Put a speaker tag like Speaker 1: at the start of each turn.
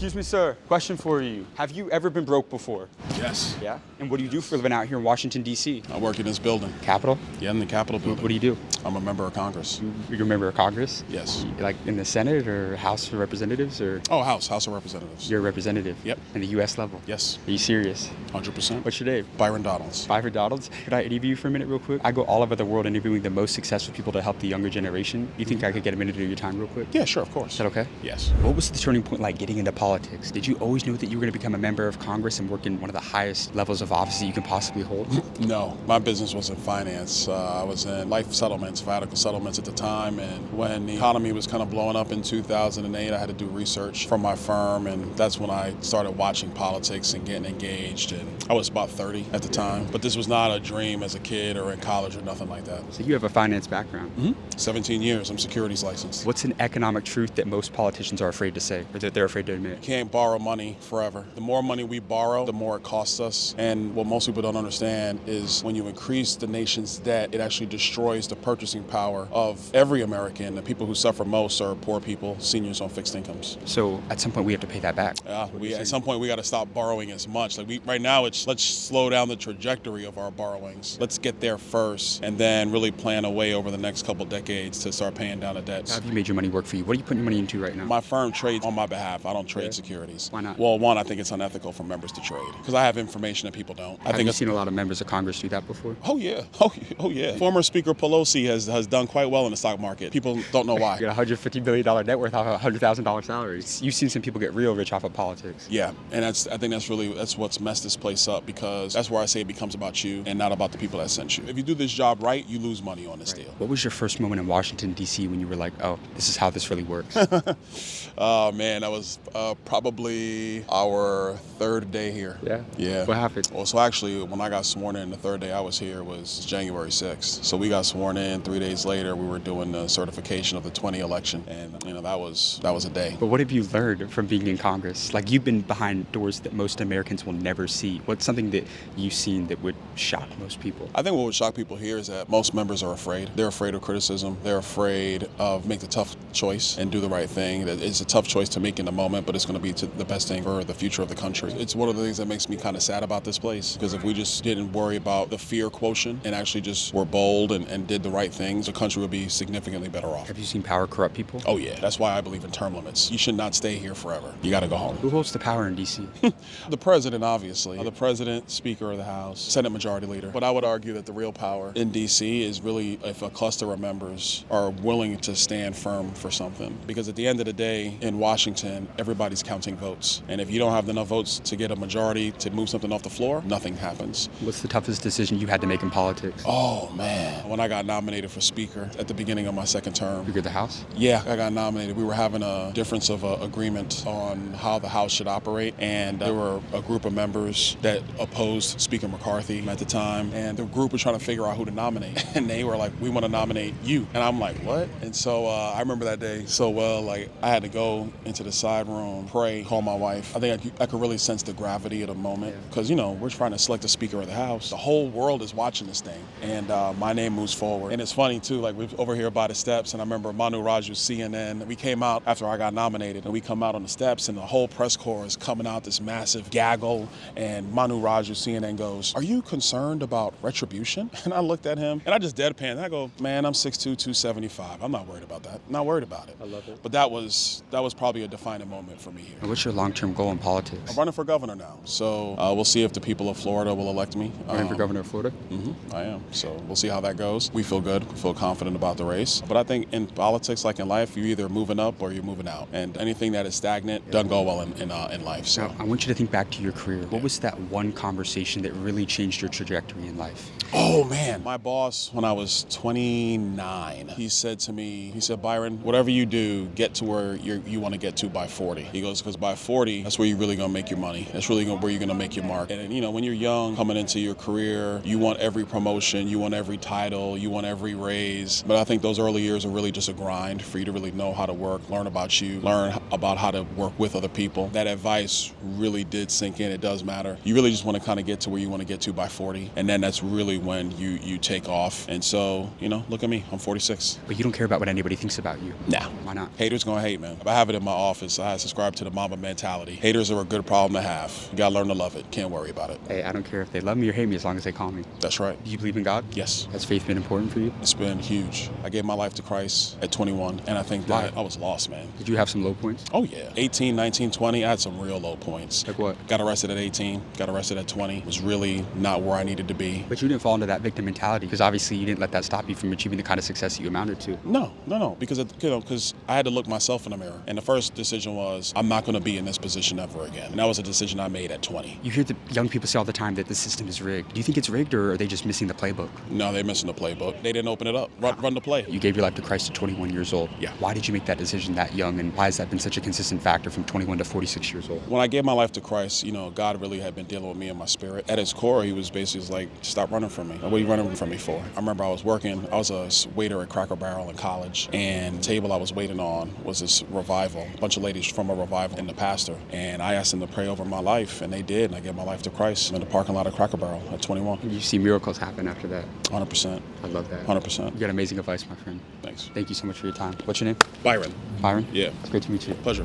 Speaker 1: Excuse me, sir. Question for you. Have you ever been broke before?
Speaker 2: Yes.
Speaker 1: Yeah? And what do you do for a living out here in Washington, D.C.?
Speaker 2: I work in this building.
Speaker 1: Capitol?
Speaker 2: Yeah, in the Capitol building.
Speaker 1: What do you do?
Speaker 2: I'm a member of Congress.
Speaker 1: You're a member of Congress?
Speaker 2: Yes.
Speaker 1: Like in the Senate or House of Representatives or?
Speaker 2: Oh, House of Representatives.
Speaker 1: You're a representative?
Speaker 2: Yep.
Speaker 1: In the U.S. level?
Speaker 2: Yes.
Speaker 1: Are you serious?
Speaker 2: 100%.
Speaker 1: What's your name?
Speaker 2: Byron Donalds.
Speaker 1: Byron Donalds. Could I interview you for a minute real quick? I go all over the world interviewing the most successful people to help the younger generation. You think I could get a minute of your time real quick?
Speaker 2: Yeah, sure, of course.
Speaker 1: Is that okay?
Speaker 2: Yes.
Speaker 1: What was the turning point like getting into politics? Did you always know that you were going to become a member of Congress and work in one of the highest levels of office that you can possibly hold?
Speaker 2: No, my business was in finance. I was in life settlements, Vatican settlements at the time, and when the economy was kind of blowing up in 2008, I had to do research from my firm, and that's when I started watching politics and getting engaged, and I was about 30 at the time, but this was not a dream as a kid or in college or nothing like that.
Speaker 1: So you have a finance background.
Speaker 2: 17 years, I'm securities licensed.
Speaker 1: What's an economic truth that most politicians are afraid to say, or that they're afraid to admit?
Speaker 2: Can't borrow money forever. The more money we borrow, the more it costs us. And what most people don't understand is when you increase the nation's debt, it actually destroys the purchasing power of every American. The people who suffer most are poor people, seniors on fixed incomes.
Speaker 1: So at some point we have to pay that back.
Speaker 2: At some point we got to stop borrowing as much. Right now let's slow down the trajectory of our borrowings. Let's get there first and then really plan a way over the next couple decades to start paying down the debts.
Speaker 1: How have you made your money work for you? What are you putting your money into right now?
Speaker 2: My firm trades on my behalf. I don't trade securities.
Speaker 1: Why not?
Speaker 2: Well, one, I think it's unethical for members to trade because I have information that people don't.
Speaker 1: Have you seen a lot of members of Congress do that before?
Speaker 2: Oh yeah. Oh yeah. Former Speaker Pelosi has done quite well in the stock market. People don't know why.
Speaker 1: You got a $150 billion net worth off a $100,000 salary. You've seen some people get real rich off of politics.
Speaker 2: Yeah, and I think that's what's messed this place up because that's where I say it becomes about you and not about the people that sent you. If you do this job right, you lose money on this deal.
Speaker 1: What was your first moment in Washington, D.C. when you were like, oh, this is how this really works?
Speaker 2: Oh man, that was probably our third day here. Yeah.
Speaker 1: What happened?
Speaker 2: Well, so actually, when I got sworn in, the third day I was here was January 6th. So we got sworn in. 3 days later, we were doing the certification of the 20 election, and that was a day.
Speaker 1: But what have you learned from being in Congress? Like, you've been behind doors that most Americans will never see. What's something that you've seen that would shock most people?
Speaker 2: I think what would shock people here is that most members are afraid. They're afraid of criticism. They're afraid of make the tough choice and do the right thing. That it's a tough choice to make in the moment, but it's going to be the best thing for the future of the country. It's one of the things that makes me kind of sad about this place, because if we just didn't worry about the fear quotient and actually just were bold and did the right things, the country would be significantly better off.
Speaker 1: Have you seen power corrupt people?
Speaker 2: Oh yeah, that's why I believe in term limits. You should not stay here forever. You got to go home.
Speaker 1: Who holds the power in D.C.?
Speaker 2: The president, obviously. The president, Speaker of the House, Senate Majority Leader. But I would argue that the real power in D.C. is really if a cluster of members are willing to stand firm for something. Because at the end of the day, in Washington, everybody's counting votes. And if you don't have enough votes to get a majority to move something off the floor, nothing happens.
Speaker 1: What's the toughest decision you had to make in politics?
Speaker 2: Oh, man. When I got nominated for Speaker at the beginning of my second term.
Speaker 1: Speaker of the House?
Speaker 2: Yeah, I got nominated. We were having a difference of agreement on how the House should operate. And there were a group of members that opposed Speaker McCarthy at the time. And the group was trying to figure out who to nominate. And they were like, we want to nominate you. And I'm like, what? And so I remember that day so well. Like, I had to go into the side room, pray, call my wife. I think I could really sense the gravity of the moment. Because, we're trying to select a Speaker of the House. The whole world is watching this thing. And my name moves forward. And it's funny, too. Like, we're over here by the steps. And I remember Manu Raju, CNN. We came out after I got nominated. And we come out on the steps. And the whole press corps is coming out, this massive gaggle. And Manu Raju, CNN, goes, "Are you concerned about retribution?" And I looked at him. And I just deadpanned. I go, "Man, I'm 6'2", 275. I'm not worried about that. Not worried about it."
Speaker 1: I love it.
Speaker 2: But that was probably a defining moment for me here.
Speaker 1: And what's your long-term goal in politics?
Speaker 2: I'm running for governor now. So we'll see if the people of Florida will elect me.
Speaker 1: Running for governor of Florida?
Speaker 2: I am. So we'll see how that goes. We feel good. We feel confident about the race. But I think in politics, like in life, you're either moving up or you're moving out. And anything that is stagnant doesn't go well in life. So
Speaker 1: now, I want you to think back to your career. What was that one conversation that really changed your trajectory in life?
Speaker 2: Oh, man. My boss, when I was 29, he said to me, "Byron, whatever you do, get to where you want to get to by 40. He goes, because by 40, that's where you're really going to make your money. That's really where you're going to make your mark. And, when you're young, coming into your career, you want every promotion, you want every title, you want every raise. But I think those early years are really just a grind for you to really know how to work, learn about you, learn about how to work with other people. That advice really did sink in. It does matter. You really just want to kind of get to where you want to get to by 40. And then that's really when you take off. And so, look at me. I'm 46.
Speaker 1: But you don't care about what anybody thinks about you.
Speaker 2: Nah.
Speaker 1: Why not?
Speaker 2: Haters gonna hate, man. I have it in my office. I subscribe to the Mamba mentality. Haters are a good problem to have. You gotta learn to love it. Can't worry about it.
Speaker 1: Hey, I don't care if they love me or hate me as long as they call me.
Speaker 2: That's right.
Speaker 1: Do you believe in God?
Speaker 2: Yes.
Speaker 1: Has faith been important for you?
Speaker 2: It's been huge. I gave my life to Christ at 21, and I think that I was lost, man.
Speaker 1: Did you have some low points?
Speaker 2: Oh, yeah. 18, 19, 20, I had some real low points.
Speaker 1: Like what?
Speaker 2: Got arrested at 18, got arrested at 20. Was really not where I needed to be.
Speaker 1: But you didn't fall into that victim mentality because obviously you didn't let that stop you from achieving the kind of success that you amounted to.
Speaker 2: No, because I had to look myself in the mirror. And the first decision was, I'm not going to be in this position ever again. And that was a decision I made at 20.
Speaker 1: You hear the young people say all the time that the system is rigged. Do you think it's rigged or are they just missing the playbook?
Speaker 2: No, they're missing the playbook. They didn't open it up. Run the play.
Speaker 1: You gave your life to Christ at 21 years old.
Speaker 2: Yeah.
Speaker 1: Why did you make that decision that young and why has that been such a consistent factor from 21 to 46 years old?
Speaker 2: When I gave my life to Christ, God really had been dealing with me and my spirit. At his core, he was basically like, stop running from me. What are you running from me for? I remember I was a waiter at Cracker Barrel in college, and the table I was waiting on was this revival, a bunch of ladies from a revival and the pastor. And I asked them to pray over my life, and they did. And I gave my life to Christ in the parking lot of Cracker Barrel at 21.
Speaker 1: You see miracles happen after that.
Speaker 2: 100%.
Speaker 1: I love that.
Speaker 2: 100%.
Speaker 1: You got amazing advice, my friend.
Speaker 2: Thanks.
Speaker 1: Thank you so much for your time. What's your name?
Speaker 2: Byron.
Speaker 1: Byron?
Speaker 2: Yeah.
Speaker 1: It's great to meet you.
Speaker 2: Pleasure.